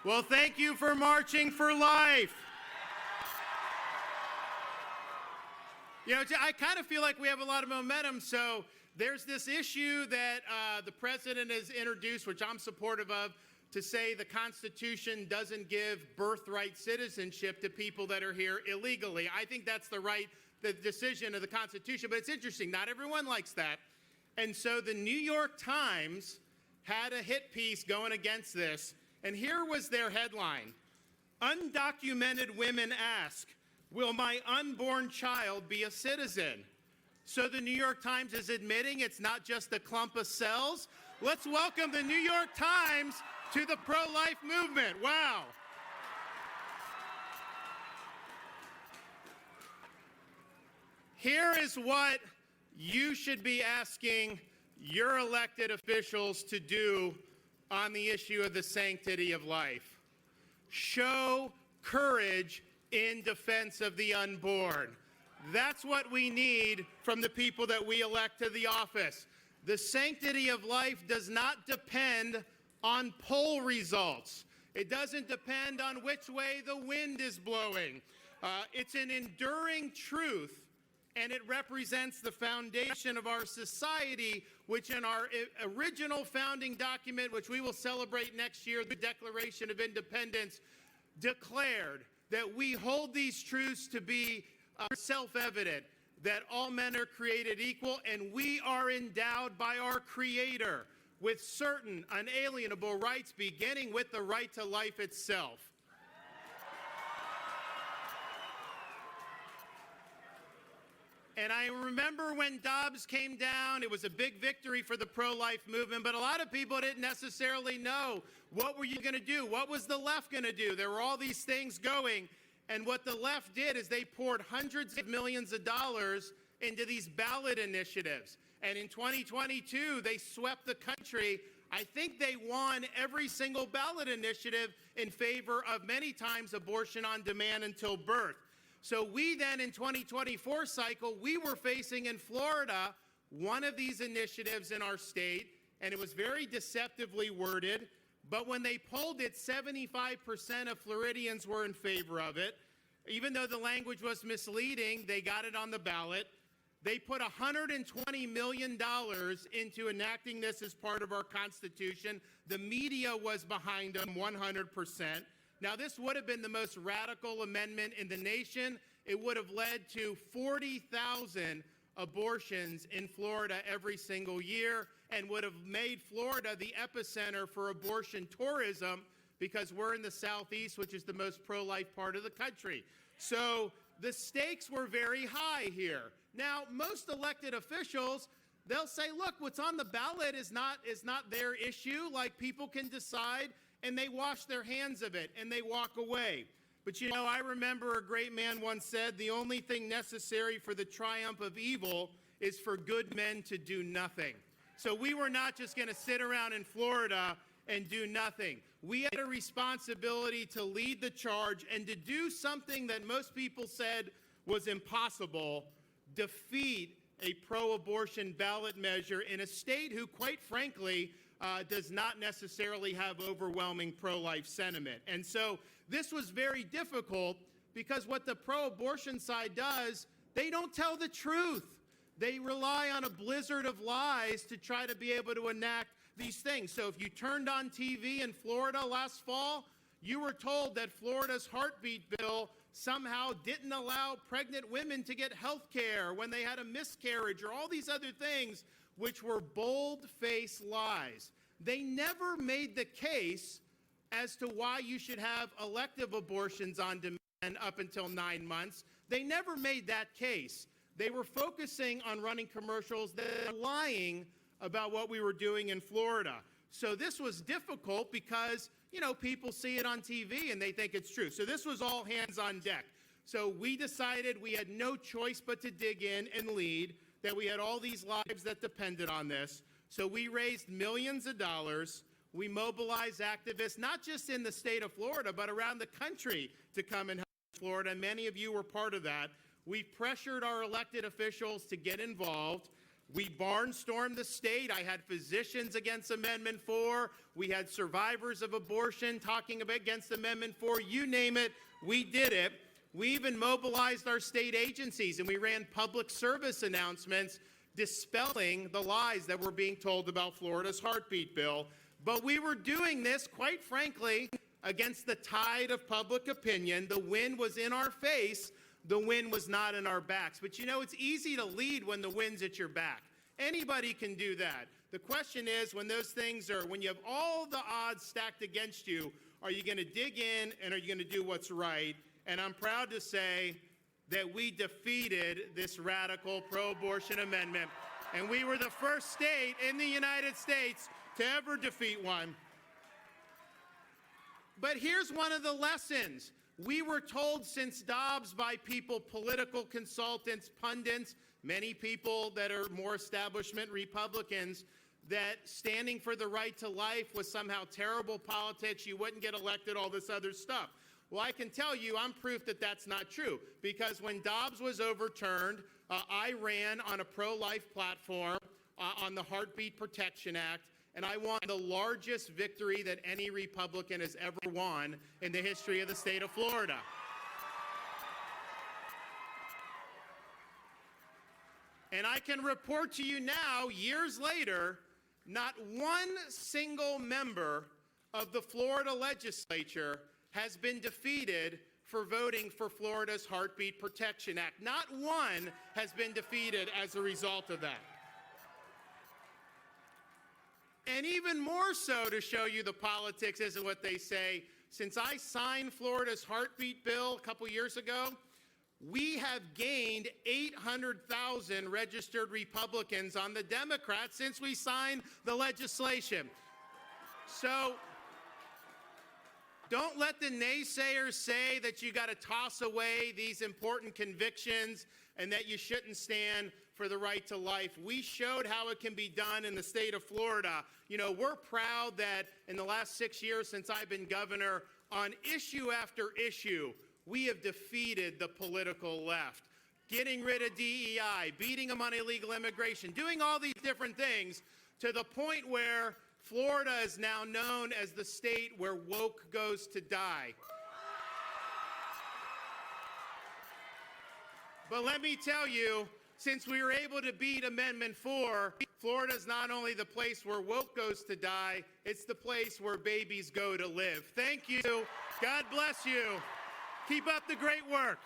Well, thank you for marching for life. You know, I kind of feel like we have a lot of momentum. So there's this issue that the president has introduced, which I'm supportive of, to say the Constitution doesn't give birthright citizenship to people that are here illegally. I think that's the decision of the Constitution, but it's interesting. Not everyone likes that. And so the New York Times had a hit piece going against this, and here was their headline. Undocumented women ask, will my unborn child be a citizen? So the New York Times is admitting it's not just a clump of cells. Let's welcome the New York Times to the pro-life movement. Wow. Here is what you should be asking your elected officials to do on the issue of the sanctity of life. Show courage in defense of the unborn. That's what we need from the people that we elect to the office. The sanctity of life does not depend on poll results. It doesn't depend on which way the wind is blowing. It's an enduring truth, and it represents the foundation of our society, which in our original founding document, which we will celebrate next year, the Declaration of Independence, declared that we hold these truths to be self-evident, that all men are created equal, and we are endowed by our Creator with certain unalienable rights, beginning with the right to life itself. And I remember when Dobbs came down, it was a big victory for the pro-life movement, but a lot of people didn't necessarily know, what were you going to do? What was the left going to do? There were all these things going, and what the left did is they poured hundreds of millions of dollars into these ballot initiatives. And in 2022, they swept the country. I think they won every single ballot initiative in favor of many times abortion on demand until birth. So we then, in 2024 cycle, we were facing in Florida one of these initiatives in our state, and it was very deceptively worded. But when they polled it, 75% of Floridians were in favor of it. Even though the language was misleading, they got it on the ballot. They put $120 million into enacting this as part of our Constitution. The media was behind them 100%. Now, this would have been the most radical amendment in the nation. It would have led to 40,000 abortions in Florida every single year and would have made Florida the epicenter for abortion tourism because we're in the Southeast, which is the most pro-life part of the country. So the stakes were very high here. Now, most elected officials, they'll say, look, what's on the ballot is not their issue. Like, people can decide, and they wash their hands of it, and they walk away. But, you know, I remember a great man once said, the only thing necessary for the triumph of evil is for good men to do nothing. So we were not just going to sit around in Florida and do nothing. We had a responsibility to lead the charge and to do something that most people said was impossible, defeat a pro-abortion ballot measure in a state who, quite frankly, does not necessarily have overwhelming pro-life sentiment. And so this was very difficult because what the pro-abortion side does, they don't tell the truth. They rely on a blizzard of lies to try to be able to enact these things. So if you turned on TV in Florida last fall, you were told that Florida's heartbeat bill somehow didn't allow pregnant women to get health care when they had a miscarriage, or all these other things, which were bold-faced lies. They never made the case as to why you should have elective abortions on demand up until 9 months. They never made that case. They were focusing on running commercials that were lying about what we were doing in Florida. So this was difficult because, you know, people see it on TV and they think it's true. So this was all hands on deck. So we decided we had no choice but to dig in and lead, that we had all these lives that depended on this. So we raised millions of dollars. We mobilized activists, not just in the state of Florida, but around the country to come and help Florida. Many of you were part of that. We pressured our elected officials to get involved. We barnstormed the state. I had physicians against Amendment 4. We had survivors of abortion talking against Amendment 4. You name it, we did it. We even mobilized our state agencies, and we ran public service announcements dispelling the lies that were being told about Florida's heartbeat bill. But we were doing this, quite frankly, against the tide of public opinion. The wind was in our face. The wind was not in our backs. But you know, it's easy to lead when the wind's at your back. Anybody can do that. The question is, when those things are, when you have all the odds stacked against you, are you going to dig in and are you going to do what's right? And I'm proud to say that we defeated this radical pro-abortion amendment. And we were the first state in the United States to ever defeat one. But here's one of the lessons. We were told since Dobbs by people, political consultants, pundits, many people that are more establishment Republicans, that standing for the right to life was somehow terrible politics, you wouldn't get elected, all this other stuff. Well, I can tell you I'm proof that that's not true, because when Dobbs was overturned, I ran on a pro-life platform on the Heartbeat Protection Act, and I won the largest victory that any Republican has ever won in the history of the state of Florida. And I can report to you now, years later, not one single member of the Florida legislature has been defeated for voting for Florida's Heartbeat Protection Act. Not one has been defeated as a result of that. And even more so, to show you the politics isn't what they say, since I signed Florida's Heartbeat bill a couple years ago, we have gained 800,000 registered Republicans on the Democrats since we signed the legislation. So don't let the naysayers say that you got to toss away these important convictions and that you shouldn't stand for the right to life. We showed how it can be done in the state of Florida. You know, we're proud that in the last 6 years since I've been governor, on issue after issue, we have defeated the political left, getting rid of DEI, beating them on illegal immigration, doing all these different things to the point where Florida is now known as the state where woke goes to die. But let me tell you, since we were able to beat Amendment 4, Florida is not only the place where woke goes to die, it's the place where babies go to live. Thank you. God bless you. Keep up the great work.